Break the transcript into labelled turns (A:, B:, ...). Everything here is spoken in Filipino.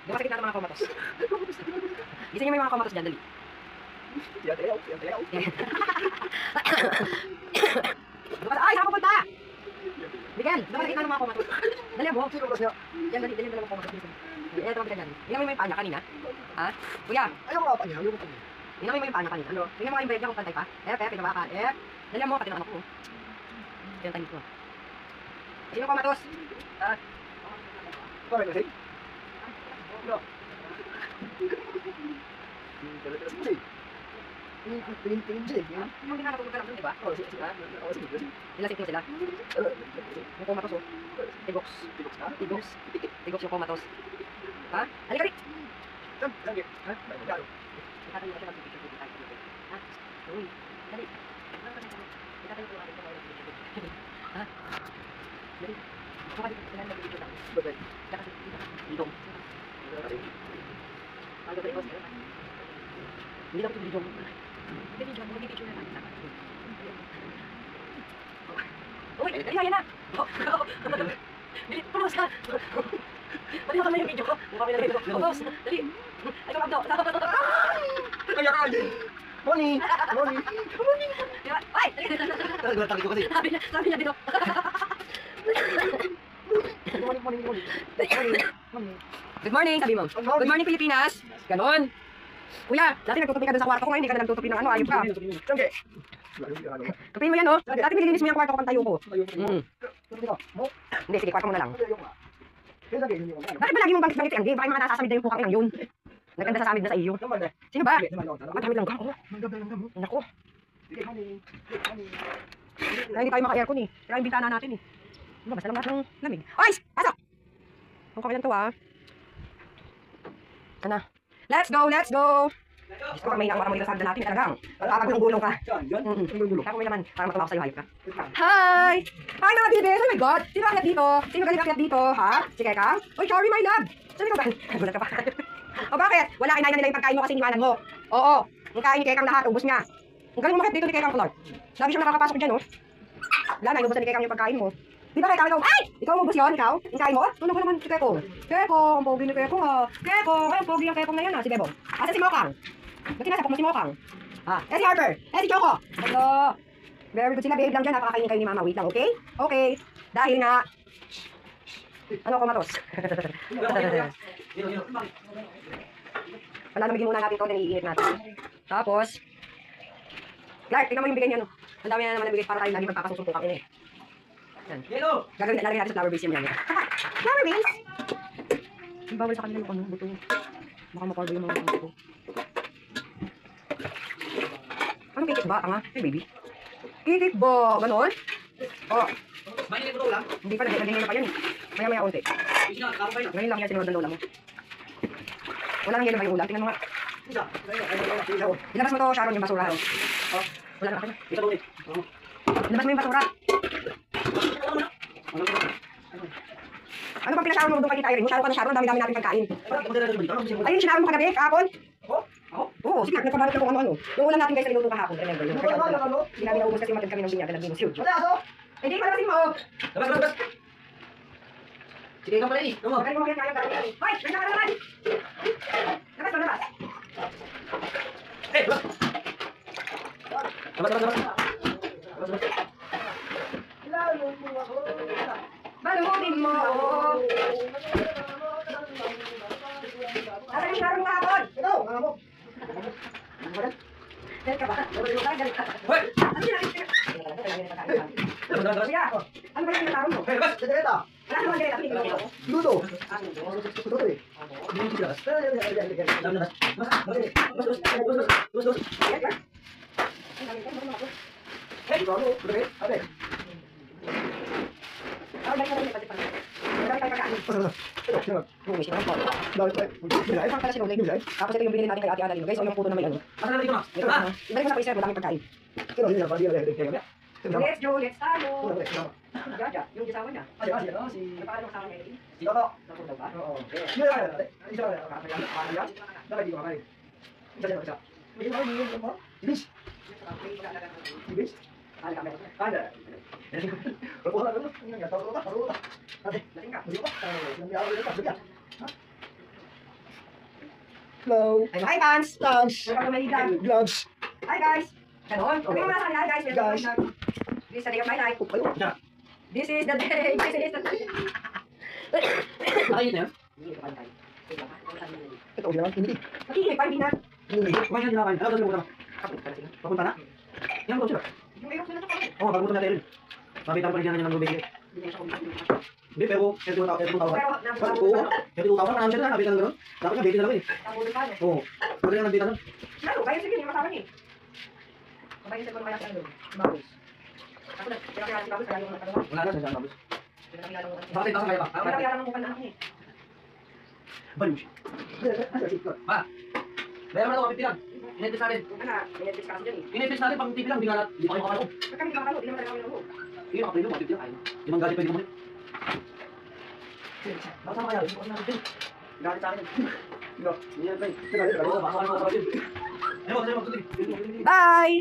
A: Dumasakit na mga komatos. Gising niyo may mga komatos dyan, dali. Ay, saan pupunta? Miguel, dumasakit na mga komatos. Dali mo. Yan, dali mga komatos. Eh, ito mabigan yan. Tingnan mo yung paa niya kanina. Ha? Kuya.
B: Ayaw ko pa niya, ayaw ko pa niya.
A: Tingnan mo yung paa niya kanina. Ano? Tingnan mo yung break niya kung pantay pa. Pinabakan. Dali mo, pati ng anak ko. Ito yung tayo ko. Sino komatos?
B: Bakit kasi? Tingin siya eh.
A: Yung ginagawa ka lang dun, di ba?
B: Oo, sige.
A: Ilang sitting sila? Yung komatos, oh. Tigoks. Tigoks yung komatos. Ha? Halika rin!
B: Lagi. Ha? Magkano?
A: Itatayo ko siya mag-picture tayo. Ha? Uy, dali. Itatayo ko natin ito. Ha? Dali. Kung kasi kailangan mag-picture tayo.
B: Bakit?
A: Tsaka si Lidong. Ano ba ikaw? Hindi lang ito Lidong. Hindi Lidong, mag-picture na tayo. Uy, dali, ayan na! Dali, pulos ka! Dali, makamay yung video ko. Mukha may nalito. Pulos, dali! Ay, kumabdo!
B: Kaya kaya! Morning!
A: Ay!
B: Naglatakit ko kasi.
A: Sabi niya dito. Good morning, sabi mo. Good morning, Pilipinas. Ganon. Kuya, dati nagtutupi ka dun sa kwarto ko ngayon, hindi ka na nagtutupi ng ano, ayun ka.
B: Sige.
A: Tupin mo yan, oh. Dati nililinis mo yung kwarto ko pang tayo ko. Hindi, sige, kwarto mo na lang. Bakit ba lagi mong bangkit ang gay? Bakit mga nasasamid na yung pukang yun? Naganda sasamid na sa iyo. Sino ba? Madami lang ka, oh. Naku. Kaya hindi tayo maka-aircon eh. Kaya yung bintana natin eh. Ano, basta lang lahat ng lamig. Ay! Pasok! Ang kapilan to ah. Sana. Let's go! Diyos ko, may ang dito sa hagdan natin talagang. Magpapagulong gulong ka. Kako may naman, para matuwa ko sa'yo, hayop ka. Hi! Hi mga bibis! Oh my God! Sino akyat dito? Sino galing akyat dito? Ha? Si Keka? Uy, sorry my love! Sino ka ba? Gulat ka pa. O bakit? Wala, kinain na nila yung pagkain mo kasi iniwanan mo. Oo. Ang kain ni Kekang lahat, ubos niya. Ang galing mo makit dito ni Kekang Clark. Lagi siyang nakakapasok dyan, oh. Wala na, inubusan ni Kekang yung pagkain mo. Di ba Kekang, ikaw? Ay! Ikaw umubos yun, ikaw? Yung kain mo? Tunog ko naman si Kekong. Kekong, ang pogi ni Kekong ha. Kekong, ay ang pogi ng Kekong na yan ha, si Bebong. Asa si Mokang? Ba't kinasapok mo si Mokang? Ha? Si Harper? Si Choco? Hello. Very good sila, babe lang dyan. Napakakainin kayo ni Mama. Wait lang, okay? Okay. Dahil nga... Ano komatos? Wala namigin muna natin ito, then iinit natin. Tapos... Clark, tingnan mo yung bigay niya, no? Ang dami na naman nabigay para tayo lagi magpapasusupukan ini. Yan. Gagawin natin sa flower base yung yan. Flower base? Yung bawal sa kanila yung ano, buto. Baka makarbo yung mga buto. Anong kikit ba? Tanga? Hey, baby. Kikit ba? Ganon? Oh. Hindi pa, naging na pa yan eh. Maya-maya unti. Ngayon lang yan, sinunod ng lola mo. Wala nang yelo ba yung ulam? Tingnan mo nga. Ilabas mo to, Sharon, yung basura. Oh. Wala na kayo. Ilabas mo yung basura. Ano bang pinasharon mo doon kay Tita Irene? Sharon ka na Sharon, dami-dami natin pagkain. Ayun, sinaron mo kagabi, kahapon? Oo, sige, nagpabalot ka kung ano-ano. Yung ulam natin guys, niluto kahapon. Remember yun. Hindi namin naubos kasi matag kami ng binyaga, nag-minus yun. Eh, di, palabasin mo.
B: Labas! Sige, ikaw pala eh.
A: Magaling mo kaya kaya kaya. Hoy, nandiyan ka na naman. Labas mo, labas.
B: Hey, labas!
A: Balutin mo. Nasaan yung sinaron mo kahapon?
B: Ikaw, mga mo.
A: Galit ka ba? Galit ka.
B: Hoy!
A: Ano sinabi? Kuya, ano ba yung sinaron mo?
B: Hey, labas! Direta!
A: Wala naman ganit, hindi ko.
B: Luto!
A: Ah, hindi.
B: Luto eh. Hey, bago, balik, ate.
A: Dami tayo pagkain. Bumi siya ng polo. Ay, pang pala si Rolling. Tapos ito yung binili natin kay Ate Annalyn. Guys, o yung puto na may ano. Ibalik mo sa freezer, madaming pagkain. Let's go, let's tayo. Jaja, yung gisawa niya. Napakala mo sa akin ngayon. Toto daw ba?
C: Hello.
A: Hi, fans!
C: Thanks.
A: Welcome to my vlog.
C: Gloves.
A: Hi, guys! Ganon.
C: Okay.
A: Ano mga sa guys?
C: Guys.
A: This is the day of my life.
C: Kayo.
B: Siya.
A: This is the day. This is the day.
B: Nakainit na yan?
C: Ito siya. Hindi.
A: Makikinig pa, hindi na.
C: Hindi.
B: Kumain yan kinakain. Ano gagawin mo na? Papunta na? Ilang taon sila?
A: Yung ayok sila sa kanya.
B: Oo, bago na rin. Mabitan pa rin yan ng lubig. Hindi, pero 32,000.
A: Pero,
B: Oo, 32,000 na siya na, nabitan na gano'n. Dapat nga, baby na lang eh.
A: Nabulot pa niya.
B: Oo, pwede na nabitan na.
A: Lalo, kaya sige, yung kasama niya. Kabayin sa mga kaya Babos. Ako na, pinakilala si Babos, kaya yung mga
B: Wala na, saan tapos.
A: pinakilala mo.
B: Bakit ito sa kaya ba?
A: Pinakilala mo mukha na ako niya.
B: Balush. Ma, bayaran mo na ito, kapitilan. Inipis natin.
A: Ano, may Netflix kasi dyan eh.
B: Inipis natin, pang TV lang, di pa kayo makakalo.
A: Pag kami makakalo, di naman talaga kami nalaro.
B: Hindi, makapilo, kapit lang. Limang galit pwede mo ulit. Bakit kaya? Hindi ko kasi natin.
A: Galit sa akin.
B: Hindi yan, pre. Baka ano ko sa kapit. Ayun, ayun, ayun.
A: Bye!